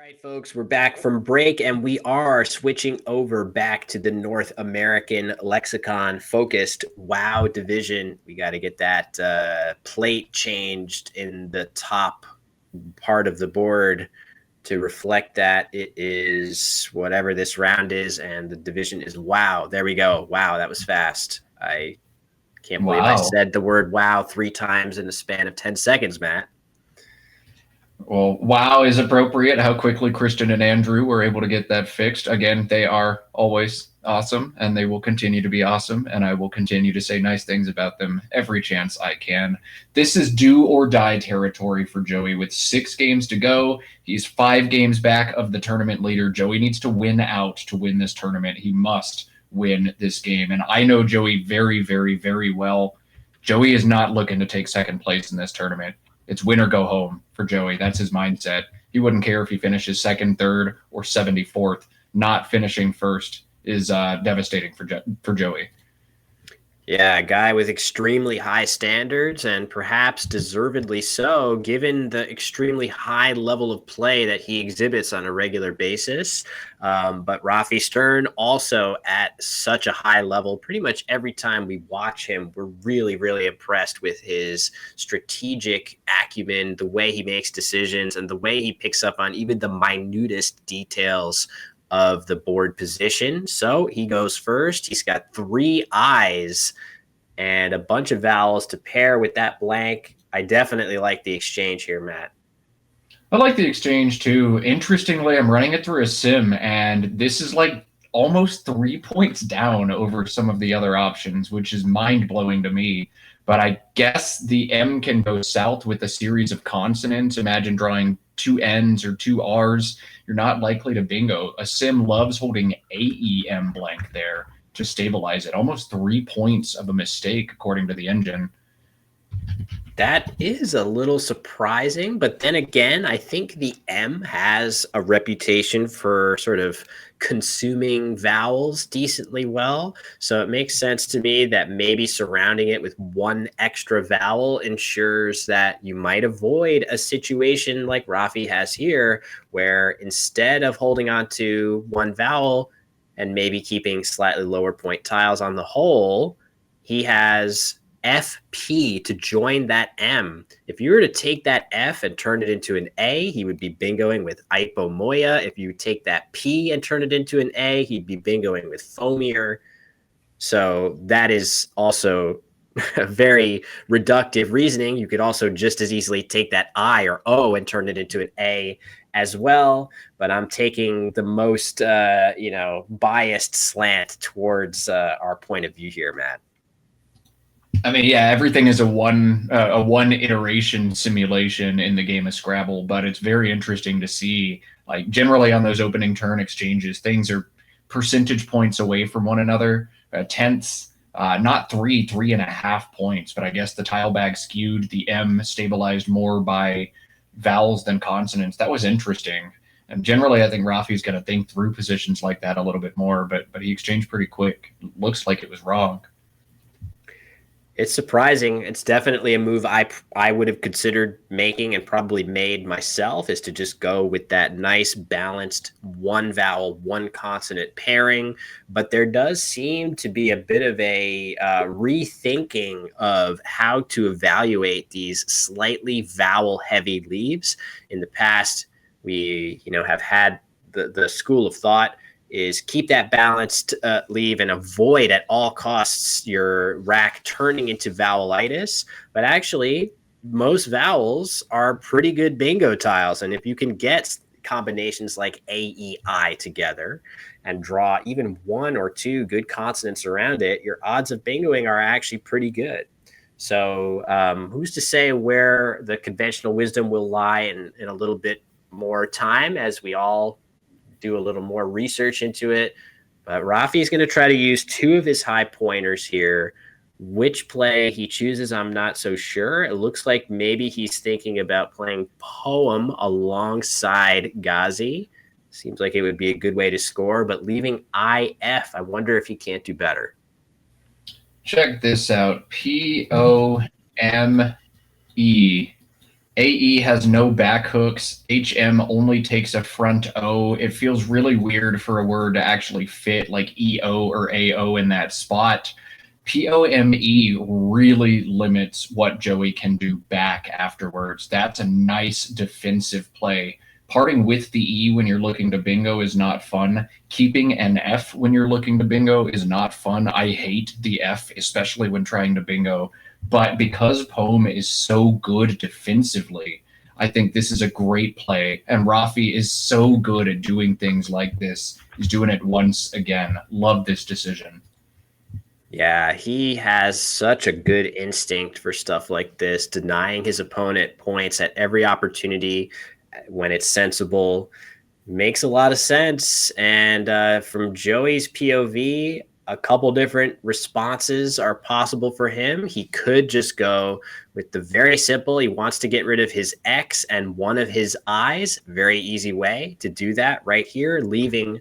Right, folks, we're back from break and we are switching over back to the North American lexicon focused WoW division. We got to get that plate changed in the top part of the board to reflect that it is whatever this round is and the division is WoW. There we go. Wow, that was fast. I can't believe I Wow. said the word WoW 3 times in the span of 10 seconds, Matt. Well, wow is appropriate. How quickly Kristen and Andrew were able to get that fixed. Again, they are always awesome and they will continue to be awesome. And I will continue to say nice things about them every chance I can. This is do or die territory for Joey with 6 games to go. He's 5 games back of the tournament leader. Joey needs to win out to win this tournament. He must win this game. And I know Joey very, very, very well. Joey is not looking to take second place in this tournament. It's win or go home for Joey. That's his mindset. He wouldn't care if he finishes second, third, or 74th. Not finishing first is devastating for Joey. Yeah, a guy with extremely high standards and perhaps deservedly so, given the extremely high level of play that he exhibits on a regular basis. But Rafi Stern also at such a high level. Pretty much every time we watch him, we're really, really impressed with his strategic acumen, the way he makes decisions, and the way he picks up on even the minutest details of the board position. So he goes first. He's got 3 eyes and a bunch of vowels to pair with that blank. I definitely like the exchange here, Matt. I like the exchange too. Interestingly, I'm running it through a sim, and this is like almost 3 points down over some of the other options, which is mind blowing to me. But I guess the M can go south with a series of consonants. Imagine drawing 2 N's or 2 R's. You're not likely to bingo. A sim loves holding AEM blank there to stabilize it. Almost 3 points of a mistake, according to the engine. That is a little surprising, but then again, I think the M has a reputation for sort of consuming vowels decently well. So it makes sense to me that maybe surrounding it with 1 extra vowel ensures that you might avoid a situation like Rafi has here, where instead of holding on to 1 vowel and maybe keeping slightly lower point tiles on the whole, he has FP to join that M. If you were to take that F and turn it into an A, he would be bingoing with Ipomoya. If you take that P and turn it into an A, he'd be bingoing with Fomier. So that is also a very reductive reasoning. You could also just as easily take that I or O and turn it into an A as well. But I'm taking the most, biased slant towards our point of view here, Matt. I mean, yeah, everything is a one iteration simulation in the game of Scrabble, but it's very interesting to see. Like generally on those opening turn exchanges, things are percentage points away from one another. Tenths, not 3.5 points, but I guess the tile bag skewed. The M stabilized more by vowels than consonants. That was interesting. And generally, I think Rafi's going to think through positions like that a little bit more, but he exchanged pretty quick. Looks like it was wrong. It's surprising. It's definitely a move I would have considered making and probably made myself, is to just go with that nice balanced 1 vowel, 1 consonant pairing. But there does seem to be a bit of a rethinking of how to evaluate these slightly vowel heavy leaves. In the past, we have had the school of thought is keep that balanced leave and avoid at all costs your rack turning into vowelitis. But actually, most vowels are pretty good bingo tiles. And if you can get combinations like AEI together and draw even 1 or 2 good consonants around it, your odds of bingoing are actually pretty good. So who's to say where the conventional wisdom will lie in a little bit more time as we all do a little more research into it. But Rafi is going to try to use 2 of his high pointers here. Which play he chooses, I'm not so sure. It looks like maybe he's thinking about playing Poem alongside Ghazi. Seems like it would be a good way to score, but leaving IF, I wonder if he can't do better. Check this out. POME. AE has no back hooks. HM only takes a front O. It feels really weird for a word to actually fit like EO or AO in that spot. POME really limits what Joey can do back afterwards. That's a nice defensive play. Parting with the E when you're looking to bingo is not fun. Keeping an F when you're looking to bingo is not fun. I hate the F, especially when trying to bingo. But because Poem is so good defensively, I think this is a great play. And Rafi is so good at doing things like this. He's doing it once again. Love this decision. Yeah, he has such a good instinct for stuff like this, denying his opponent points at every opportunity when it's sensible. Makes a lot of sense. And from Joey's POV, a couple different responses are possible for him. He could just go with the very simple, he wants to get rid of his X and one of his eyes. Very easy way to do that right here, leaving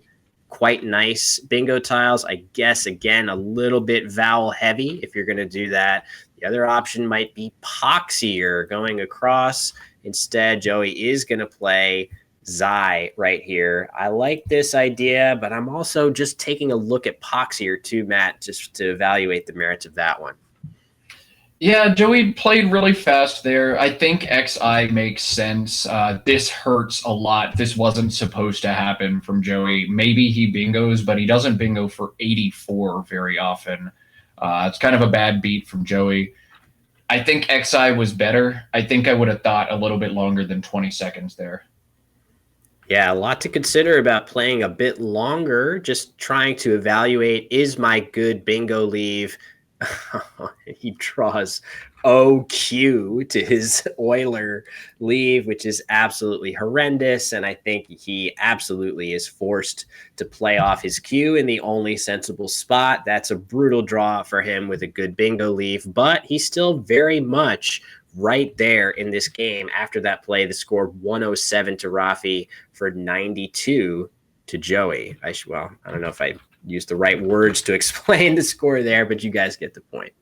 quite nice bingo tiles. I guess, again, a little bit vowel heavy if you're going to do that. The other option might be Poxier going across. Instead, Joey is going to play Zai right here. I like this idea, but I'm also just taking a look at Poxier too, Matt, just to evaluate the merits of that one. Yeah, Joey played really fast there. I think XI makes sense. This hurts a lot. This wasn't supposed to happen from Joey. Maybe he bingos, but he doesn't bingo for 84 very often. It's kind of a bad beat from Joey. I think XI was better. I think I would have thought a little bit longer than 20 seconds there. Yeah, a lot to consider about playing a bit longer, just trying to evaluate, is my good bingo leave? He draws OQ to his Euler leave, which is absolutely horrendous. And I think he absolutely is forced to play off his Q in the only sensible spot. That's a brutal draw for him with a good bingo leave, but he's still very much right there in this game. After that play, the score 107 to Rafi for 92 to Joey. I don't know if I used the right words to explain the score there, but you guys get the point.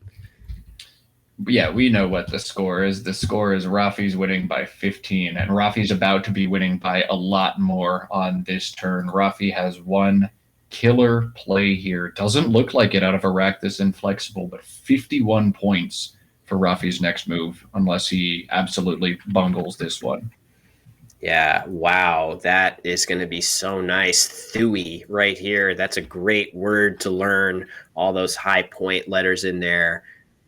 Yeah, we know what the score is. The score is Rafi's winning by 15, and Rafi's about to be winning by a lot more on this turn. Rafi has one killer play here. Doesn't look like it out of Iraq this inflexible, but 51 points for Rafi's next move, unless he absolutely bungles this one. Yeah, wow, that is going to be so nice. Thui right here. That's a great word to learn. All those high point letters in there.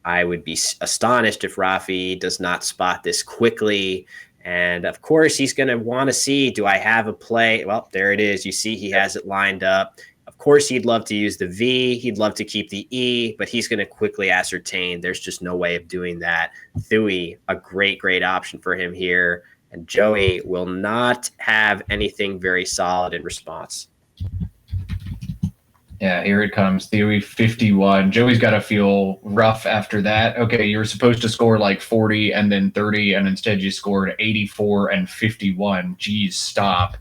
I would be astonished if Rafi does not spot this quickly. And of course, he's going to want to see, do I have a play? Well, there it is. You see he has it lined up. Of course, he'd love to use the V. He'd love to keep the E, but he's going to quickly ascertain there's just no way of doing that. Thui, a great, great option for him here. And Joey will not have anything very solid in response. Yeah, here it comes. Theory 51. Joey's got to feel rough after that. Okay, you were supposed to score like 40 and then 30, and instead you scored 84 and 51. Geez, stop.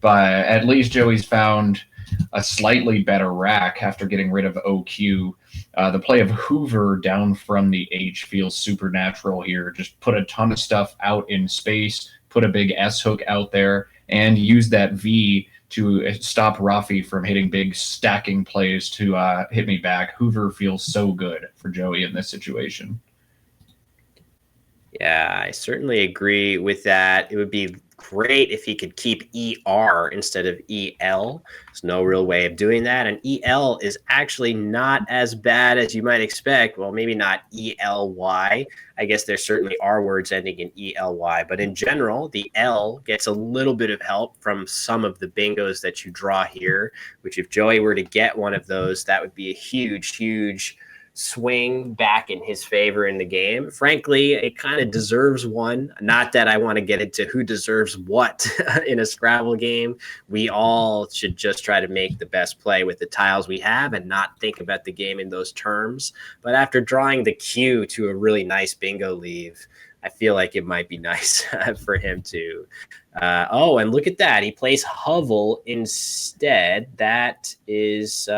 But at least Joey's found a slightly better rack after getting rid of OQ. The play of Hoover down from the H feels supernatural here. Just put a ton of stuff out in space, put a big S hook out there, and use that V to stop Rafi from hitting big stacking plays to hit me back. Hoover feels so good for Joey in this situation. Yeah, I certainly agree with that. It would be great if he could keep ER instead of EL. There's no real way of doing that. And EL is actually not as bad as you might expect. Well, maybe not ELY. I guess there certainly are words ending in ELY. But in general, the L gets a little bit of help from some of the bingos that you draw here, which if Joey were to get one of those, that would be a huge, huge swing back in his favor in the game. Frankly, it kind of deserves one. Not that I want to get into who deserves what in a Scrabble game. We all should just try to make the best play with the tiles we have and not think about the game in those terms. But after drawing the Q to a really nice bingo leave, I feel like it might be nice for him to. And look at that. He plays Hovel instead. That is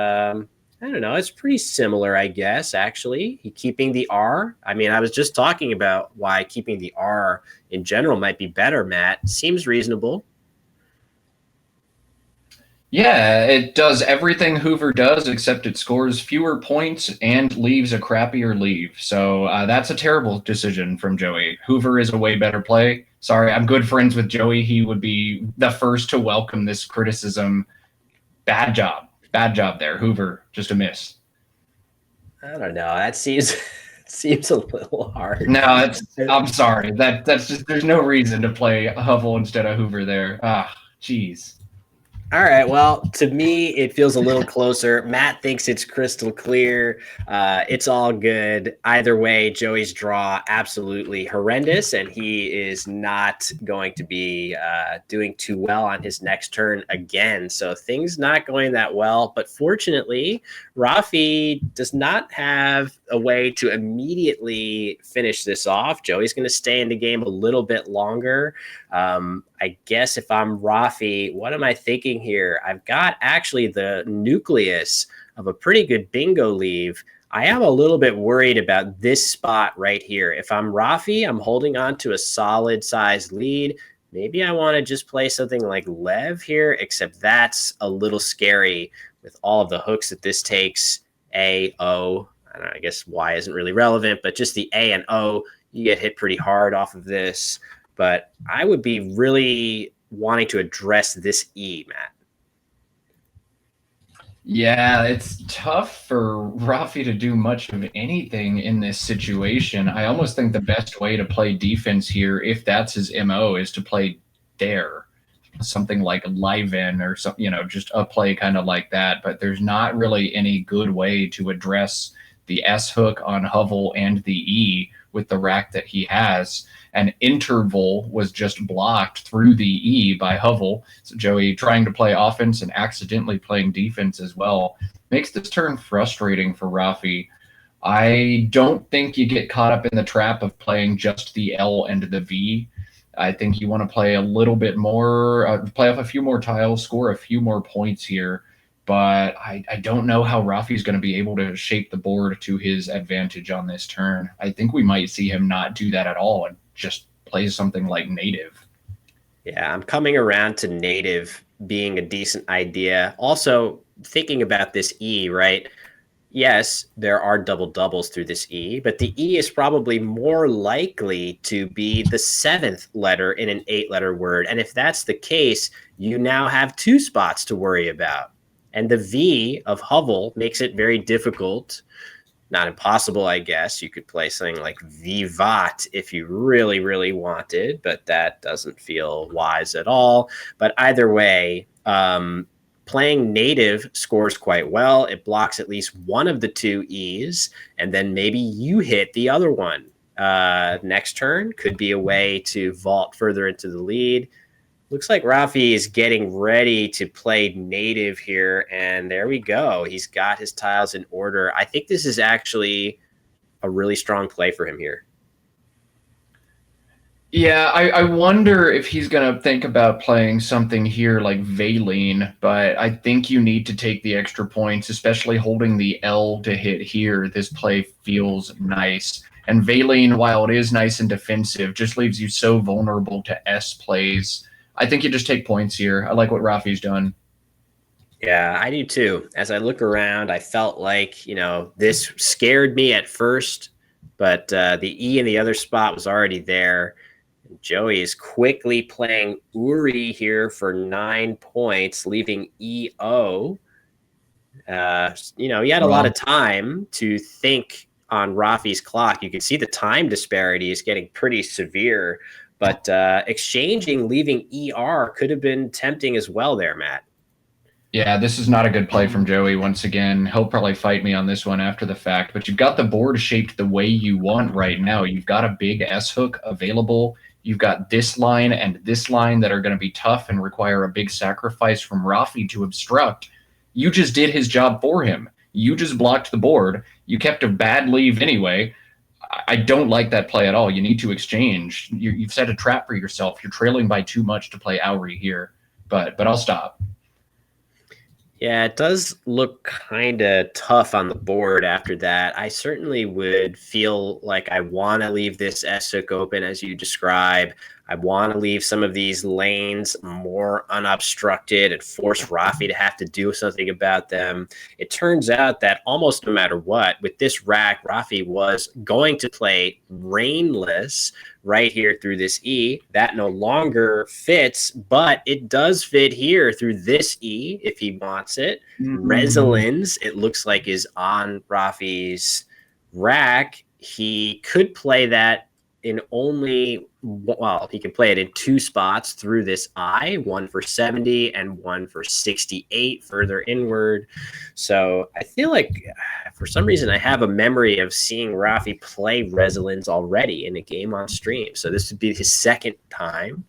I don't know. It's pretty similar, I guess, actually. Keeping the R. I mean, I was just talking about why keeping the R in general might be better, Matt. Seems reasonable. Yeah, it does everything Hoover does, except it scores fewer points and leaves a crappier leave. So that's a terrible decision from Joey. Hoover is a way better play. Sorry, I'm good friends with Joey. He would be the first to welcome this criticism. Bad job. Bad job there. Hoover, just a miss. I don't know. That seems seems a little hard. No, I'm sorry. That's just there's no reason to play Hubble instead of Hoover there. Ah, jeez. All right. Well, to me, it feels a little closer. Matt thinks it's crystal clear. It's all good. Either way, Joey's draw absolutely horrendous, and he is not going to be doing too well on his next turn again. So things not going that well. But fortunately, Rafi does not have a way to immediately finish this off. Joey's going to stay in the game a little bit longer. I guess if I'm Rafi, what am I thinking here? I've got actually the nucleus of a pretty good bingo leave. I am a little bit worried about this spot right here. If I'm Rafi, I'm holding on to a solid sized lead. Maybe I want to just play something like Lev here, except that's a little scary with all of the hooks that this takes. A, O. I don't know, I guess Y isn't really relevant, but just the A and O, you get hit pretty hard off of this. But I would be really wanting to address this E, Matt. Yeah, it's tough for Rafi to do much of anything in this situation. I almost think the best way to play defense here, if that's his MO, is to play dare. Something like live in or something, just a play kind of like that. But there's not really any good way to address the S hook on Hovel and the E with the rack that he has. An interval was just blocked through the E by Hovel. So Joey trying to play offense and accidentally playing defense as well makes this turn frustrating for Rafi. I don't think you get caught up in the trap of playing just the L and the V. I think you want to play a little bit more, play off a few more tiles, score a few more points here. But I don't know how Rafi's going to be able to shape the board to his advantage on this turn. I think we might see him not do that at all and just play something like native. Yeah, I'm coming around to native being a decent idea. Also, thinking about this E, right? Yes, there are double doubles through this E, but the E is probably more likely to be the seventh letter in an 8-letter word. And if that's the case, you now have two spots to worry about. And the V of Hovel makes it very difficult. Not impossible, I guess. You could play something like Vivat if you really, really wanted, but that doesn't feel wise at all. But either way, playing native scores quite well. It blocks at least one of the two E's, and then maybe you hit the other one. Next turn could be a way to vault further into the lead. Looks like Rafi is getting ready to play native here, and there we go. He's got his tiles in order. I think this is actually a really strong play for him here. Yeah, I wonder if he's going to think about playing something here like Valine, but I think you need to take the extra points, especially holding the L to hit here. This play feels nice. And Valine, while it is nice and defensive, just leaves you so vulnerable to S plays. I think you just take points here. I like what Rafi's done. Yeah, I do too. As I look around, I felt like, this scared me at first, but the E in the other spot was already there. Joey is quickly playing Uri here for 9 points, leaving EO. He had a lot of time to think on Rafi's clock. You can see the time disparity is getting pretty severe, but exchanging, leaving ER could have been tempting as well there, Matt. Yeah, this is not a good play from Joey once again. He'll probably fight me on this one after the fact, but you've got the board shaped the way you want right now. You've got a big S hook available. You've got this line and this line that are going to be tough and require a big sacrifice from Rafi to obstruct. You just did his job for him. You just blocked the board. You kept a bad leave anyway. I don't like that play at all. You need to exchange. You've set a trap for yourself. You're trailing by too much to play Owry here, but I'll stop. Yeah, it does look kind of tough on the board after that. I certainly would feel like I want to leave this SOC open as you describe. I want to leave some of these lanes more unobstructed and force Rafi to have to do something about them. It turns out that almost no matter what, with this rack, Rafi was going to play rainless right here through this E. That no longer fits, but it does fit here through this E if he wants it. Mm. Resolins, it looks like, is on Rafi's rack. He could play that in only, well, he can play it in two spots through this I, one for 70 and one for 68 further inward. So I feel like for some reason I have a memory of seeing Rafi play Resolins already in a game on stream. So this would be his second time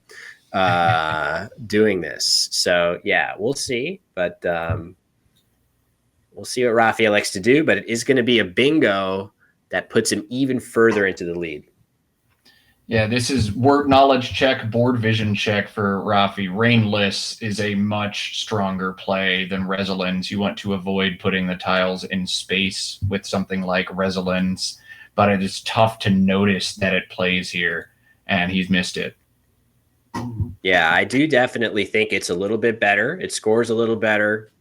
doing this. So yeah, we'll see. But we'll see what Rafi likes to do. But it is going to be a bingo that puts him even further into the lead. Yeah, this is word knowledge check, board vision check for Rafi. Rainless is a much stronger play than Resolins. You want to avoid putting the tiles in space with something like Resolins, but it is tough to notice that it plays here, and he's missed it. Yeah, I do definitely think it's a little bit better. It scores a little better.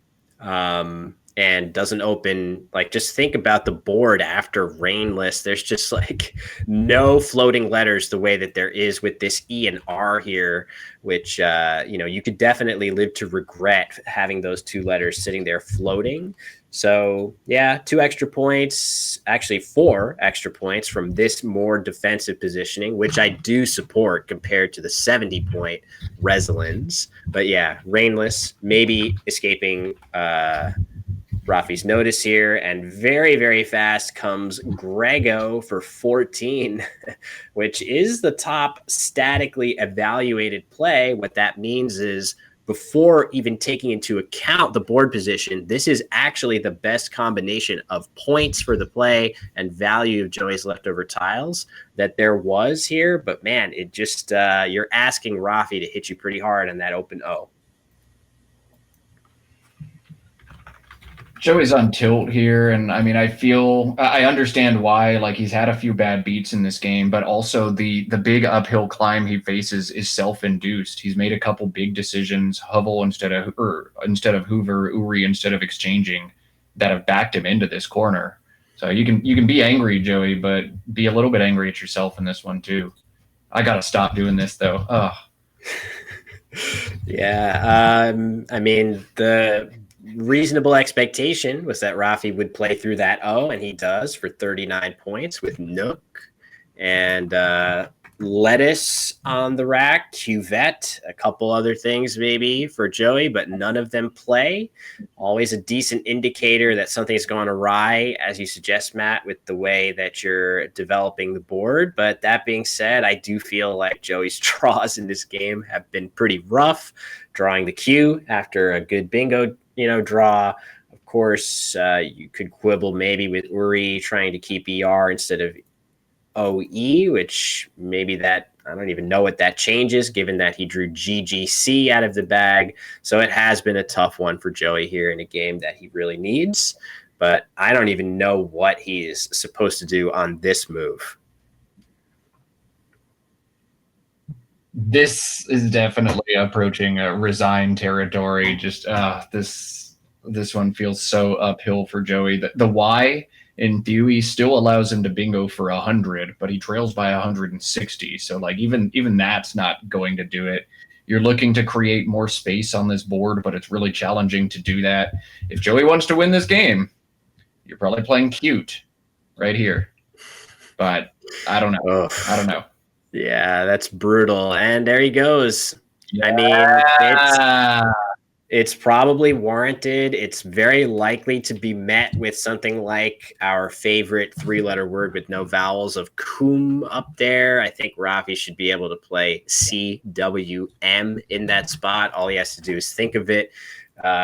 And doesn't open, like, just think about the board after rainless. There's just like no floating letters the way that there is with this E and R here, which you could definitely live to regret having those two letters sitting there floating. So yeah, 2 extra points, actually 4 extra points from this more defensive positioning, which I do support compared to the 70-point Resolins. But yeah, rainless, maybe escaping Rafi's notice here, and very, very fast comes Grego for 14, which is the top statically evaluated play. What that means is before even taking into account the board position, this is actually the best combination of points for the play and value of Joey's leftover tiles that there was here. But man, it just, you're asking Rafi to hit you pretty hard on that open O. Joey's on tilt here, and I mean, I understand why. Like, he's had a few bad beats in this game, but also the big uphill climb he faces is self-induced. He's made a couple big decisions, Hubble instead of Hoover, Uri instead of exchanging, that have backed him into this corner. So you can be angry, Joey, but be a little bit angry at yourself in this one too. I gotta stop doing this though. Ugh. Yeah, I mean, the reasonable expectation was that Rafi would play through that O, and he does for 39 points with Nook and Lettuce on the rack, Cuvette, a couple other things maybe for Joey, but none of them play. Always a decent indicator that something's gone awry, as you suggest, Matt, with the way that you're developing the board. But that being said, I do feel like Joey's draws in this game have been pretty rough. Drawing the Q after a good bingo, draw. Of course, you could quibble maybe with Uri trying to keep ER instead of OE, which maybe that, I don't even know what that changes given that he drew GGC out of the bag. So it has been a tough one for Joey here in a game that he really needs. But I don't even know what he is supposed to do on this move. This is definitely approaching a resign territory. Just this one feels so uphill for Joey. The Y in Dewey still allows him to bingo for 100, but he trails by 160. So like even that's not going to do it. You're looking to create more space on this board, but it's really challenging to do that. If Joey wants to win this game, you're probably playing cute right here. But I don't know. Ugh. I don't know. Yeah, that's brutal. And there he goes. Yeah. I mean, it's probably warranted. It's very likely to be met with something like our favorite 3-letter word with no vowels of cum up there. I think Rafi should be able to play CWM in that spot. All he has to do is think of it,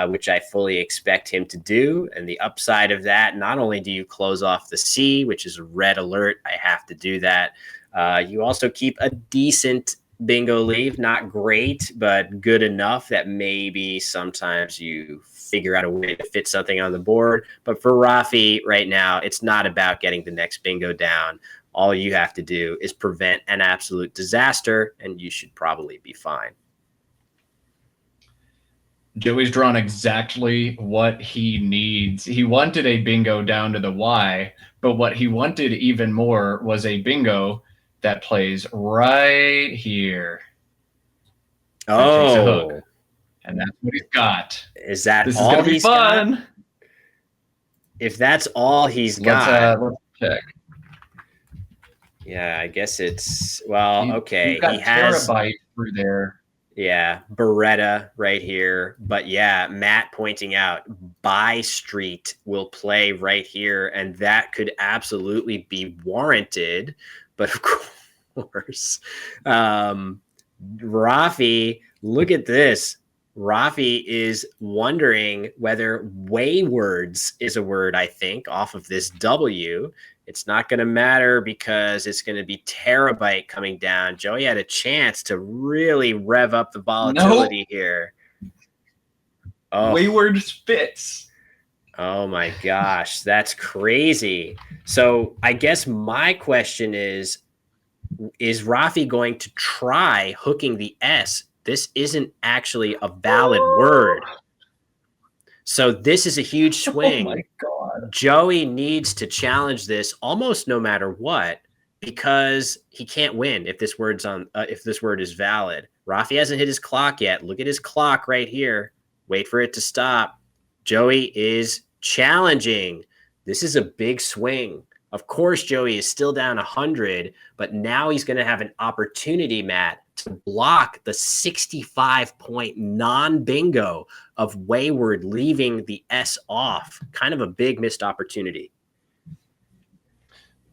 which I fully expect him to do. And the upside of that, not only do you close off the C, which is a red alert, I have to do that. You also keep a decent bingo leave. Not great, but good enough that maybe sometimes you figure out a way to fit something on the board. But for Rafi right now, it's not about getting the next bingo down. All you have to do is prevent an absolute disaster, and you should probably be fine. Joey's drawn exactly what he needs. He wanted a bingo down to the Y, but what he wanted even more was a bingo that plays right here. That takes a hook. And that's what he's got. Is that this all is going to be fun. Got? If that's all he's got. Let's check. Yeah, I guess it's, well, okay. He's got he has Terabyte through there. Yeah, Beretta right here. But yeah, Matt pointing out Buy Street will play right here, and that could absolutely be warranted. But of course, Rafi, look at this. Rafi is wondering whether waywards is a word, I think, off of this W. It's not going to matter because it's going to be Terabyte coming down. Joey had a chance to really rev up the volatility here. Oh. Wayward spits. Oh my gosh, that's crazy. So I guess my question is Rafi going to try hooking the S? This isn't actually a valid word. So this is a huge swing. Oh my God. Joey needs to challenge this almost no matter what, because he can't win if this word is valid. Rafi hasn't hit his clock yet. Look at his clock right here. Wait for it to stop. Joey is challenging. This is a big swing. Of course, Joey is still down 100, but now he's going to have an opportunity, Matt, to block the 65-point non-bingo of Wayward leaving the S off. Kind of a big missed opportunity.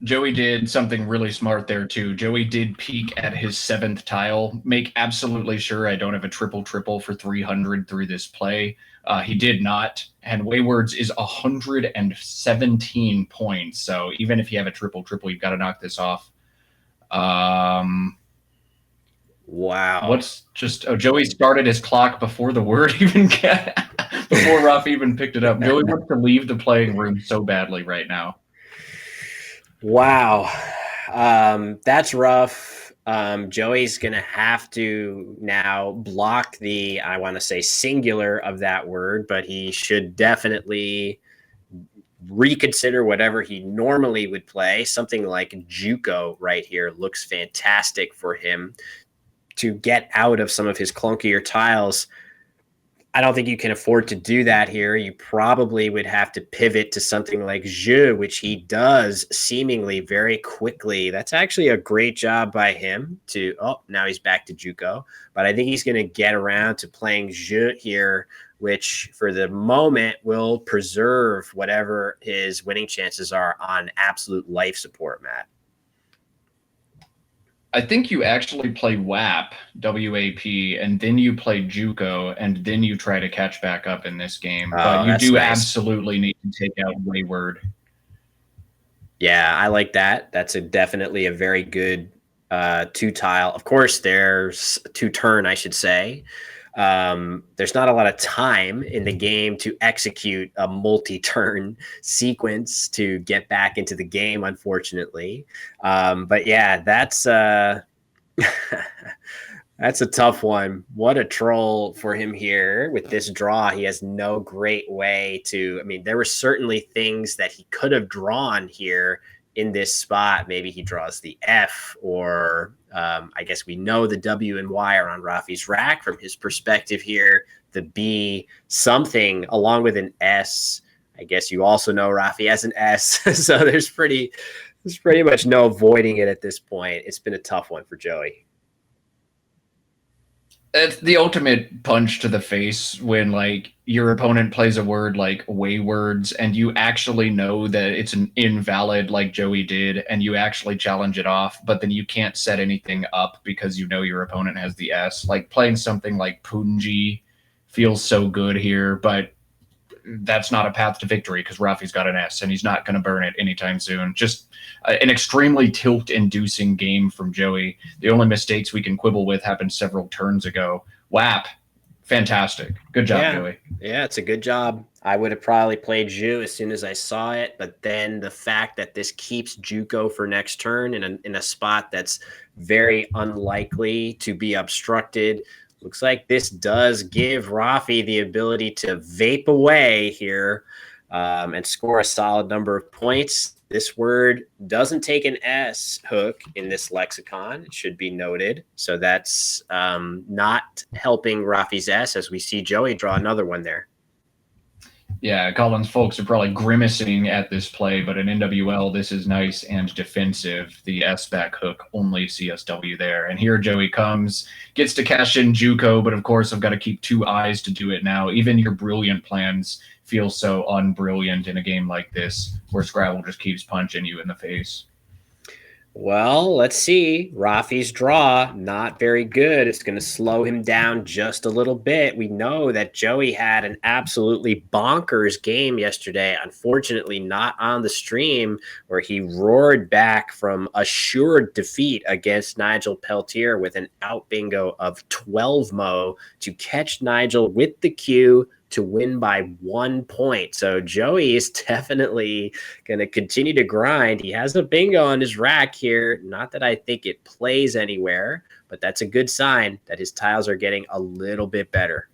Joey did something really smart there too. Joey did peek at his 7th tile, make absolutely sure I don't have a triple for 300 through this play. He did not, and Wayward's is 117 points. So even if you have a triple, you've got to knock this off. Wow. What's just Joey started his clock before the word even before Rafi even picked it up. Joey wants to leave the playing room so badly right now. Wow. That's rough. Joey's going to have to now block the, I want to say singular of that word, but he should definitely reconsider whatever he normally would play. Something like JUCO right here looks fantastic for him to get out of some of his clunkier tiles. I don't think you can afford to do that here. You probably would have to pivot to something like Jeu, which he does seemingly very quickly. That's actually a great job by him to, now he's back to JUCO. But I think he's going to get around to playing Jeu here, which for the moment will preserve whatever his winning chances are on absolute life support, Matt. I think you actually play WAP, W-A-P, and then you play JUCO, and then you try to catch back up in this game. But you do absolutely need to take out Wayward. Yeah, I like that. That's definitely a very good 2-tile. Of course, there's 2-turn, I should say. There's not a lot of time in the game to execute a multi-turn sequence to get back into the game, unfortunately. But yeah, that's that's a tough one. What a troll for him here with this draw. He has no great way to, I mean, there were certainly things that he could have drawn here in this spot. Maybe he draws the F, or I guess we know the W and Y are on Rafi's rack from his perspective here. The B, something along with an S. I guess you also know Rafi has an S. So there's pretty much no avoiding it at this point. It's been a tough one for Joey. It's the ultimate punch to the face when like your opponent plays a word like Waywards and you actually know that it's an invalid like Joey did, and you actually challenge it off, but then you can't set anything up because you know your opponent has the S. Like playing something like Punji feels so good here, but that's not a path to victory because Rafi's got an S and he's not going to burn it anytime soon. Just an extremely tilt-inducing game from Joey. The only mistakes we can quibble with happened several turns ago. WAP, fantastic. Good job, Joey. Yeah, it's a good job. I would have probably played Ju as soon as I saw it, but then the fact that this keeps Juco for next turn in a spot that's very unlikely to be obstructed. Looks like this does give Rafi the ability to vape away here and score a solid number of points. This word doesn't take an S hook in this lexicon. It should be noted. So that's not helping Rafi's S as we see Joey draw another one there. Yeah, Collins folks are probably grimacing at this play, but in NWL, this is nice and defensive. The S-back hook, only CSW there. And here Joey comes, gets to cash in Juco, but of course I've got to keep two eyes to do it now. Even your brilliant plans feel so unbrilliant in a game like this, where Scrabble just keeps punching you in the face. Well, let's see. Rafi's draw, not very good. It's going to slow him down just a little bit. We know that Joey had an absolutely bonkers game yesterday. Unfortunately, not on the stream, where he roared back from assured defeat against Nigel Peltier with an out bingo of 12 mo to catch Nigel with the Q to win by 1 point. So Joey is definitely going to continue to grind. He has a bingo on his rack here. Not that I think it plays anywhere, but that's a good sign that his tiles are getting a little bit better.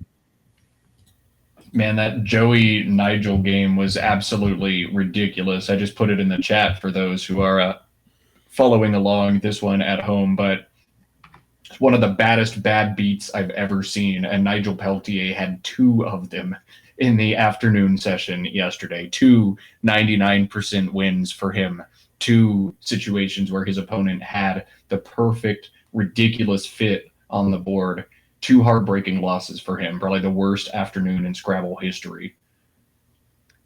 Man, that Joey Nigel game was absolutely ridiculous. I just put it in the chat for those who are following along this one at home, but it's one of the baddest bad beats I've ever seen, and Nigel Peltier had two of them in the afternoon session yesterday. 2 99% wins for him. 2 situations where his opponent had the perfect, ridiculous fit on the board. 2 heartbreaking losses for him. Probably the worst afternoon in Scrabble history.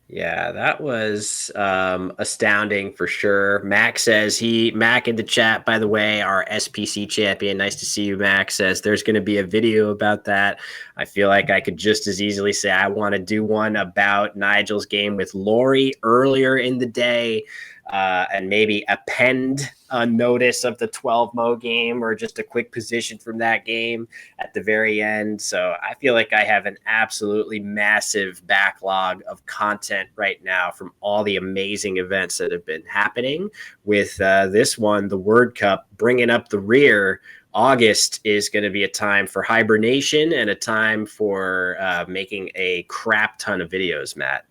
Yeah, that was astounding for sure. Mac says Mac in the chat, by the way, our SPC champion. Nice to see you, Mac, says there's going to be a video about that. I feel like I could just as easily say I want to do one about Nigel's game with Lori earlier in the day. And maybe append a notice of the 12 mo game or just a quick position from that game at the very end. So I feel like I have an absolutely massive backlog of content right now from all the amazing events that have been happening with this one, the Word Cup, bringing up the rear. August is going to be a time for hibernation and a time for making a crap ton of videos, Matt.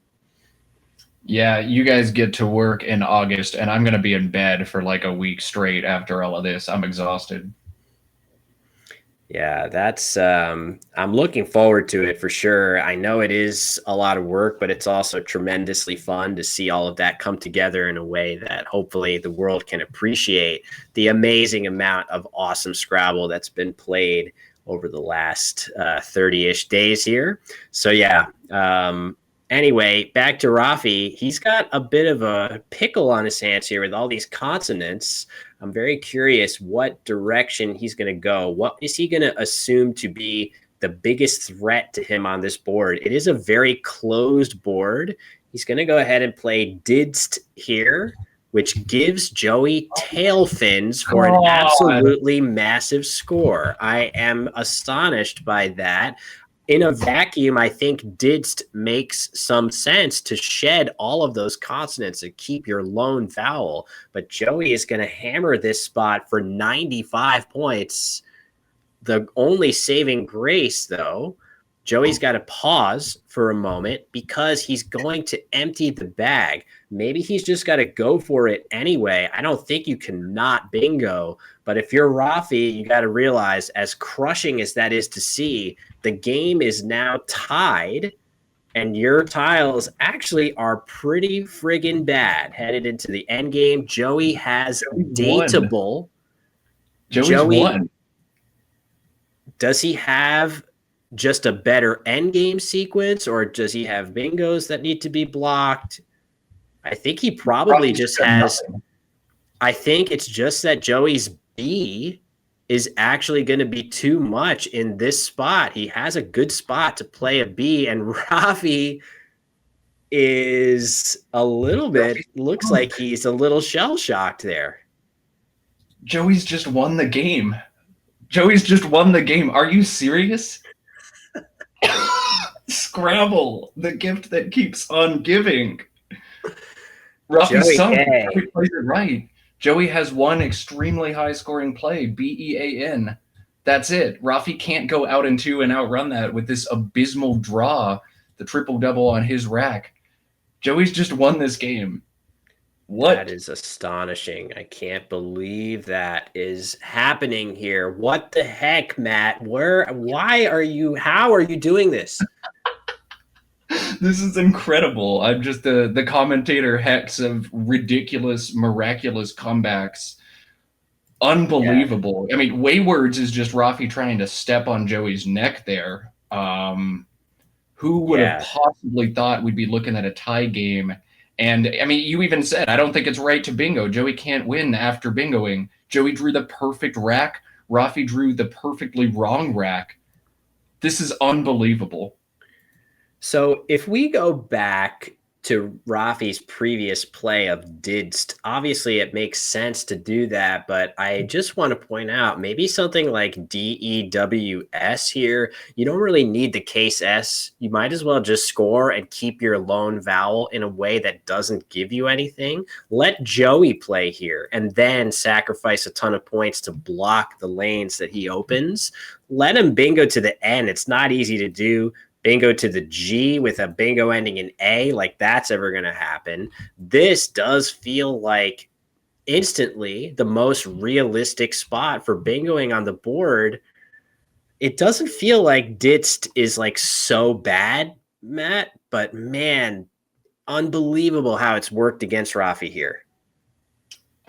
Yeah, you guys get to work in August, and I'm going to be in bed for like a week straight after all of this. I'm exhausted. Yeah, that's I'm looking forward to it for sure. I know it is a lot of work, but it's also tremendously fun to see all of that come together in a way that hopefully the world can appreciate the amazing amount of awesome Scrabble that's been played over the last 30-ish days here. So yeah, anyway, back to Rafi. He's got a bit of a pickle on his hands here with all these consonants. I'm very curious what direction he's going to go. What is he going to assume to be the biggest threat to him on this board? It is a very closed board. He's going to go ahead and play Didst here, which gives Joey tail fins for an absolutely massive score. I am astonished by that. In a vacuum, I think Didst makes some sense to shed all of those consonants and keep your lone vowel. But Joey is going to hammer this spot for 95 points. The only saving grace, though, Joey's got to pause for a moment because he's going to empty the bag. Maybe he's just got to go for it anyway. I don't think you can not bingo. But if you're Rafi, you got to realize, as crushing as that is to see, the game is now tied, and your tiles actually are pretty friggin' bad headed into the end game. Joey has dateable. Joey won. Does he have just a better end game sequence, or does he have bingos that need to be blocked? I think he probably just has. Nothing. I think it's just that Joey's B is actually going to be too much in this spot. He has a good spot to play a B, and Rafi is a little bit, Rafi's looks like drunk. he's a little shell shocked there. Joey's just won the game. Joey's just won the game. Are you serious? Scrabble, the gift that keeps on giving. Rafi's Joey sunk. K. Joey plays it right. Joey has one extremely high scoring play, BEAN. That's it. Rafi can't go out and two and outrun that with this abysmal draw, the triple double on his rack. Joey's just won this game. That What? is astonishing. I can't believe that is happening here. What the heck, Matt? How are you doing this? This is incredible. I'm just the commentator hex of ridiculous, miraculous comebacks. Yeah, Unbelievable. I mean, Waywards is just Rafi trying to step on Joey's neck there. Who would have yeah. possibly thought we'd be looking at a tie game? And I mean, you even said, I don't think it's right to bingo. Joey can't win after bingoing. Joey drew the perfect rack. Rafi drew the perfectly wrong rack. This is unbelievable. So if we go back to Rafi's previous play of Didst, obviously it makes sense to do that, but I just want to point out maybe something like DEWS here. You don't really need the case S. You might as well just score and keep your lone vowel in a way that doesn't give you anything. Let Joey play here and then sacrifice a ton of points to block the lanes that he opens. Let him bingo to the N. It's not easy to do. Bingo to the G with a bingo ending in A, like that's ever going to happen. This does feel like instantly the most realistic spot for bingoing on the board. It doesn't feel like Ditst is like so bad, Matt, but man, unbelievable how it's worked against Rafi here.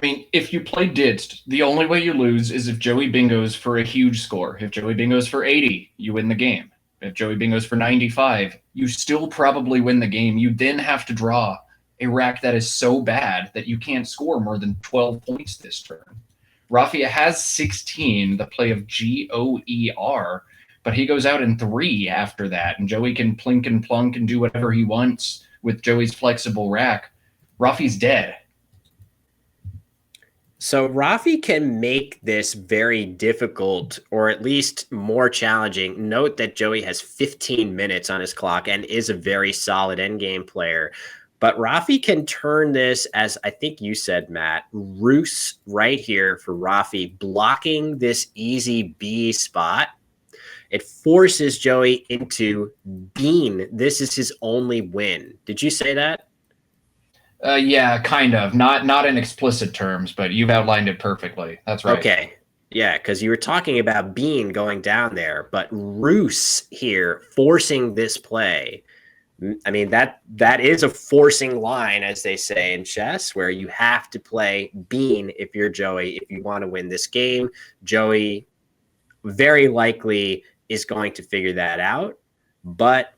I mean, if you play Didst, the only way you lose is if Joey bingos for a huge score. If Joey bingos for 80, you win the game. If Joey bingos for 95, you still probably win the game. You then have to draw a rack that is so bad that you can't score more than 12 points this turn. Rafi has 16, the play of GOER, but he goes out in 3 after that, and Joey can plink and plunk and do whatever he wants with Joey's flexible rack. Rafi's dead. So Rafi can make this very difficult or at least more challenging. Note that Joey has 15 minutes on his clock and is a very solid endgame player. But Rafi can turn this, as I think you said, Matt, Roos right here for Rafi, blocking this easy B spot. It forces Joey into Bean. This is his only win. Did you say that? Yeah, kind of. Not in explicit terms, but you've outlined it perfectly. That's right. Okay. Yeah, because you were talking about Bean going down there, but Roos here forcing this play. I mean, that is a forcing line, as they say in chess, where you have to play Bean if you're Joey, if you want to win this game. Joey very likely is going to figure that out, but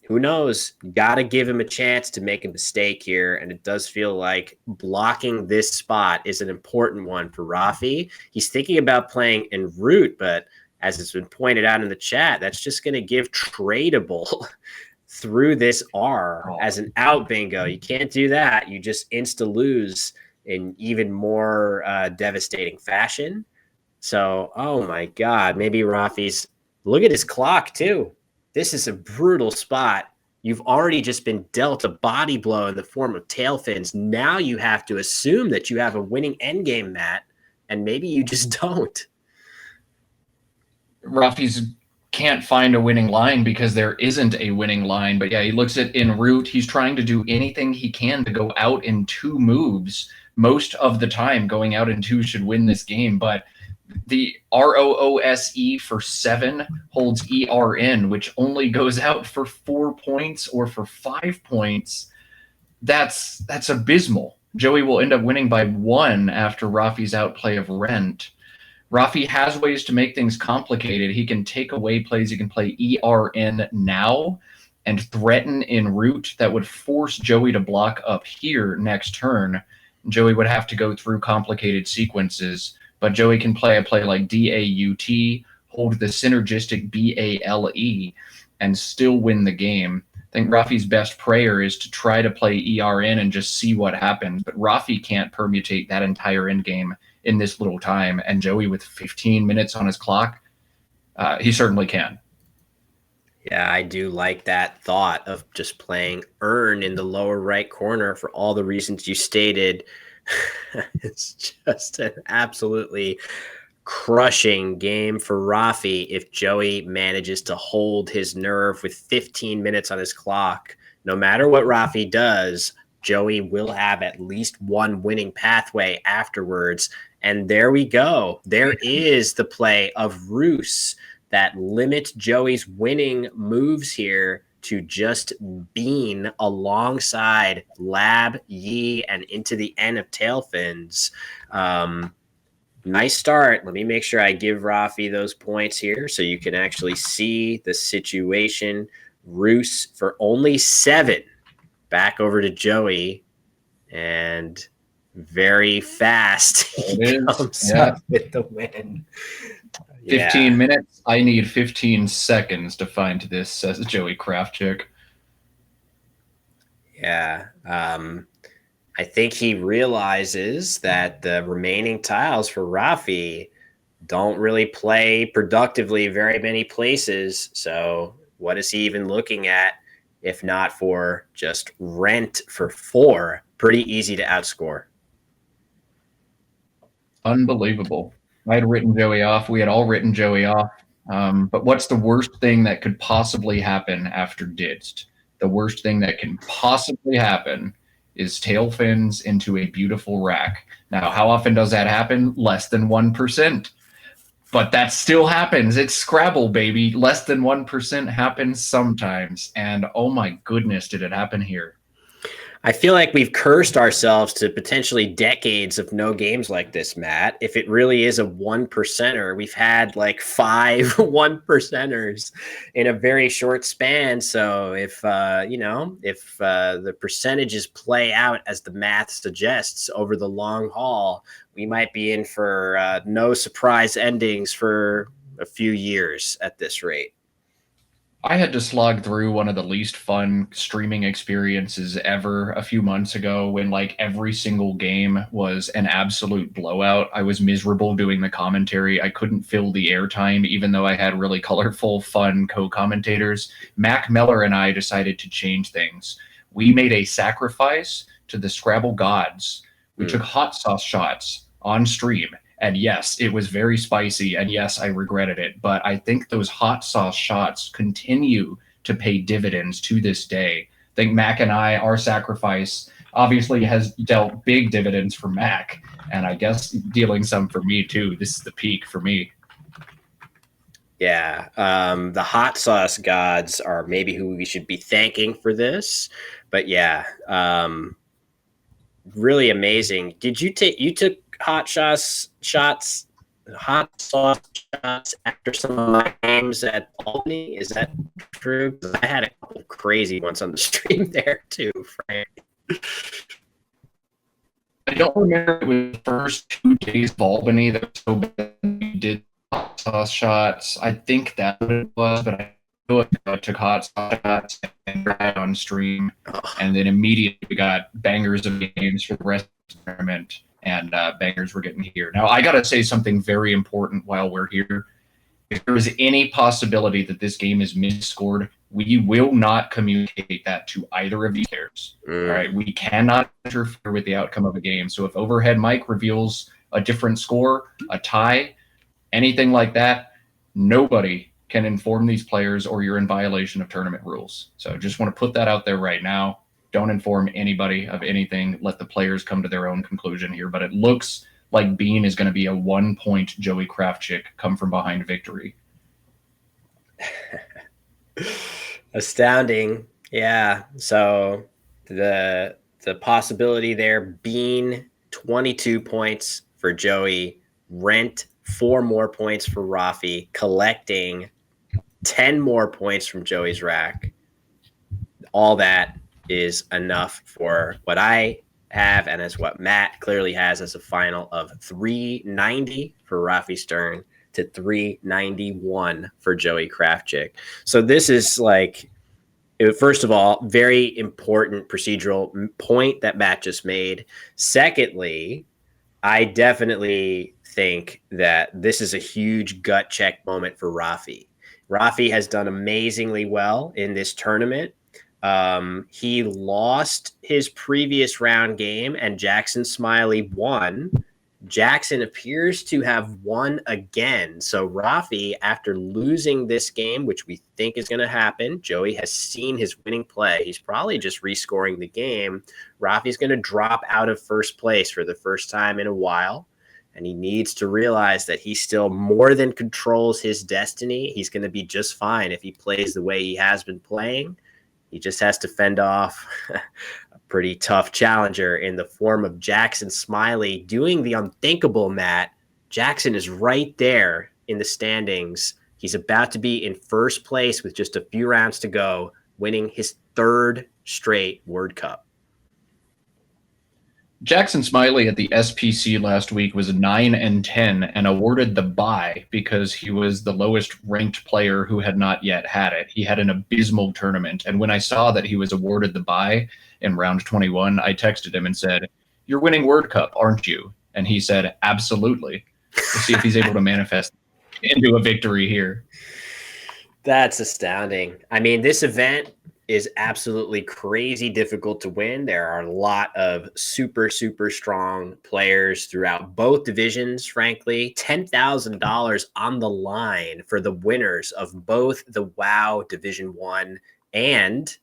who knows? Got to give him a chance to make a mistake here. And it does feel like blocking this spot is an important one for Rafi. He's thinking about playing en route, but as it's been pointed out in the chat, that's just going to give tradable through this R as an out bingo. You can't do that. You just insta lose in even more devastating fashion. So, oh my God, maybe Rafi's look at his clock too. This is a brutal spot. You've already just been dealt a body blow in the form of tail fins. Now you have to assume that you have a winning endgame, Matt, and maybe you just don't. Rafi's can't find a winning line because there isn't a winning line. But yeah, he looks at en route. He's trying to do anything he can to go out in 2 moves. Most of the time, going out in 2 should win this game. But the ROOSE for 7 holds ERN, which only goes out for 4 points or for 5 points. That's abysmal. Joey will end up winning by 1 after Rafi's outplay of Rent. Rafi has ways to make things complicated. He can take away plays. He can play ERN now and threaten en route. That would force Joey to block up here next turn. Joey would have to go through complicated sequences, but Joey can play a play like DAUT, hold the synergistic BALE, and still win the game. I think Rafi's best prayer is to try to play ERN and just see what happens. But Rafi can't permutate that entire end game in this little time. And Joey, with 15 minutes on his clock, he certainly can. Yeah, I do like that thought of just playing Earn in the lower right corner for all the reasons you stated. It's just an absolutely crushing game for Rafi if Joey manages to hold his nerve with 15 minutes on his clock. No matter what Rafi does, Joey will have at least one winning pathway afterwards. And there we go. There is the play of Roos that limits Joey's winning moves here to just being alongside Lab, Yi, and into the end of Tailfins. Nice start. Let me make sure I give Rafi those points here so you can actually see the situation. Roos for only 7. Back over to Joey. And very fast he comes up with the win. 15 minutes. I need 15 seconds to find this, says Joey Krafchick. Yeah. I think he realizes that the remaining tiles for Rafi don't really play productively very many places. So what is he even looking at if not for just rent for 4? Pretty easy to outscore. Unbelievable. I had written Joey off. We had all written Joey off. But what's the worst thing that could possibly happen after Didst? The worst thing that can possibly happen is Tailfins into a beautiful rack. Now, how often does that happen? Less than 1%. But that still happens. It's Scrabble, baby. Less than 1% happens sometimes. And oh my goodness, did it happen here. I feel like we've cursed ourselves to potentially decades of no games like this, Matt. If it really is a 1%er, we've had like 5 1%ers in a very short span. So if the percentages play out as the math suggests over the long haul, we might be in for no surprise endings for a few years at this rate. I had to slog through one of the least fun streaming experiences ever a few months ago when like every single game was an absolute blowout. I was miserable doing the commentary. I couldn't fill the airtime even though I had really colorful, fun co-commentators. Mac Miller and I decided to change things. We made a sacrifice to the Scrabble gods. We took hot sauce shots on stream. And yes, it was very spicy. And yes, I regretted it. But I think those hot sauce shots continue to pay dividends to this day. I think Mac and I, our sacrifice obviously has dealt big dividends for Mac. And I guess dealing some for me too. This is the peak for me. Yeah. The hot sauce gods are maybe who we should be thanking for this. But yeah, really amazing. Did you took hot sauce shots after some of my games at Albany? Is that true? I had a couple of crazy ones on the stream there too, Frank. I don't remember it was the first 2 days of Albany that was so bad we did hot sauce shots. I think that's what it was, but I know I took hot sauce shots and tried on stream, and then immediately we got bangers of games for the rest of the tournament. And bangers were getting here. Now, I got to say something very important while we're here. If there is any possibility that this game is misscored, we will not communicate that to either of these players. All right, we cannot interfere with the outcome of a game. So if Overhead Mike reveals a different score, a tie, anything like that, nobody can inform these players or you're in violation of tournament rules. So just want to put that out there right now. Don't inform anybody of anything. Let the players come to their own conclusion here. But it looks like Bean is going to be a 1-point Joey Krafchick come from behind victory. Astounding. Yeah. So the possibility there, Bean 22 points for Joey, Rent 4 more points for Rafi, collecting 10 more points from Joey's rack. All that is enough for what I have and as what Matt clearly has as a final of 390 for Rafi Stern to 391 for Joey Krafchick. So this is like First of all, very important procedural point that Matt just made. Secondly, I definitely think that this is a huge gut check moment for Rafi. Rafi has done amazingly well in this tournament. He lost his previous round game, and Jackson Smiley won. Jackson appears to have won again. So Rafi, after losing this game, which we think is going to happen, Joey has seen his winning play. He's probably just rescoring the game. Rafi's going to drop out of first place for the first time in a while. And he needs to realize that he still more than controls his destiny. He's going to be just fine if he plays the way he has been playing. He just has to fend off pretty tough challenger in the form of Jackson Smiley doing the unthinkable, Matt. Jackson is right there in the standings. He's about to be in first place with just a few rounds to go, winning his third straight Word Cup. Jackson Smiley at the SPC last week was 9-10 and awarded the bye because he was the lowest ranked player who had not yet had it. He had an abysmal tournament. And when I saw that he was awarded the bye in round 21, I texted him and said, "You're winning Word Cup, aren't you?" And he said, "Absolutely." We'll see if he's able to manifest into a victory here. That's astounding. I mean, this event is absolutely crazy difficult to win. There are a lot of super, super strong players throughout both divisions, frankly. $10,000 on the line for the winners of both the WoW Division 1 and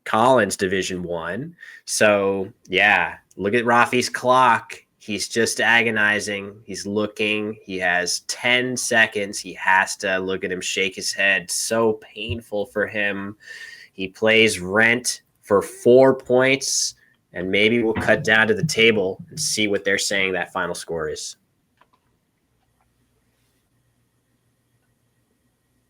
Collins Division 1. So, yeah, look at Rafi's clock. He's just agonizing. He's looking. He has 10 seconds. He has to look at him, shake his head. So painful for him. He plays Rent for 4 points, and maybe we'll cut down to the table and see what they're saying that final score is.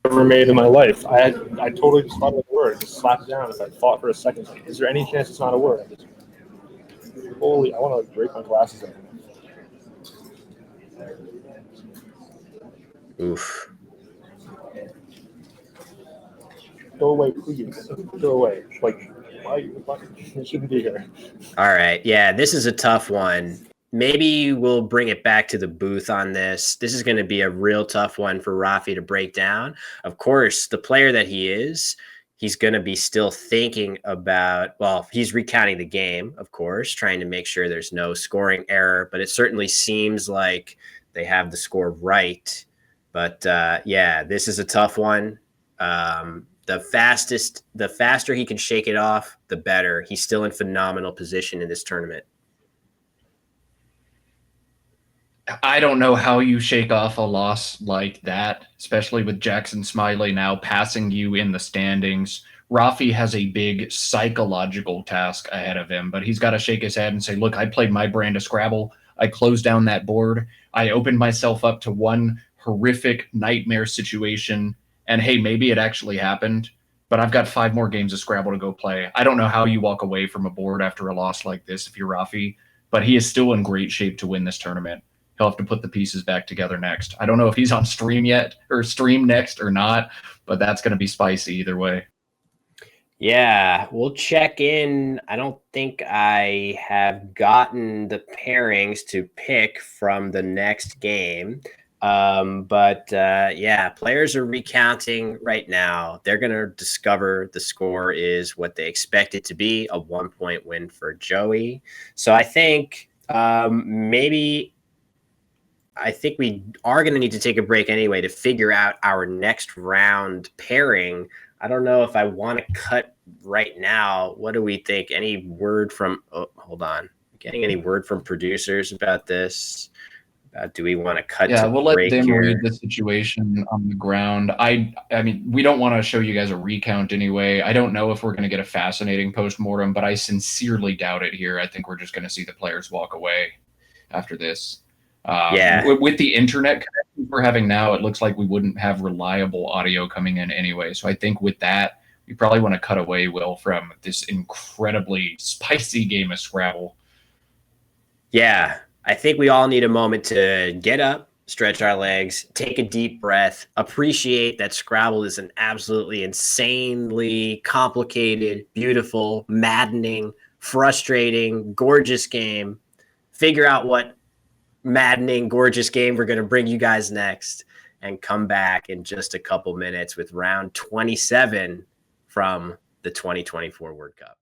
Ever made in my life. I totally just thought it was a word. Just slapped down as I thought for a second. Like, is there any chance it's not a word? Holy, I want to like break my glasses in. Oof. Go away, please. Go away. Like, why you shouldn't be here. All right. Yeah, this is a tough one. Maybe we'll bring it back to the booth on this. This is going to be a real tough one for Rafi to break down. Of course, the player that he is, he's going to be still thinking about, well, he's recounting the game, of course, trying to make sure there's no scoring error, but it certainly seems like they have the score right. But yeah, this is a tough one. The faster he can shake it off, the better. He's still in phenomenal position in this tournament. I don't know how you shake off a loss like that, especially with Jackson Smiley now passing you in the standings. Rafi has a big psychological task ahead of him, but he's got to shake his head and say, look, I played my brand of Scrabble. I closed down that board. I opened myself up to one horrific nightmare situation. And hey, maybe it actually happened, but I've got 5 more games of Scrabble to go play. I don't know how you walk away from a board after a loss like this if you're Rafi, but he is still in great shape to win this tournament. He'll have to put the pieces back together next. I don't know if he's on stream yet or stream next or not, but that's going to be spicy either way. Yeah, we'll check in. I don't think I have gotten the pairings to pick from the next game. But yeah, players are recounting right now. They're going to discover the score is what they expect it to be, a 1-point win for Joey. So I think I think we are going to need to take a break anyway to figure out our next round pairing. I don't know if I want to cut right now. What do we think? Any word from, hold on. Getting any word from producers about this? Do we want to cut? Yeah, we'll let them here? read the situation on the ground. I mean, we don't want to show you guys a recount anyway. I don't know if we're going to get a fascinating postmortem, but I sincerely doubt it here. I think we're just going to see the players walk away after this. Yeah. With the internet connection we're having now, it looks like we wouldn't have reliable audio coming in anyway. So I think with that, we probably want to cut away, Will, from this incredibly spicy game of Scrabble. Yeah. I think we all need a moment to get up, stretch our legs, take a deep breath, appreciate that Scrabble is an absolutely insanely complicated, beautiful, maddening, frustrating, gorgeous game. Figure out what maddening, gorgeous game we're going to bring you guys next, and come back in just a couple minutes with round 27 from the 2024 World Cup.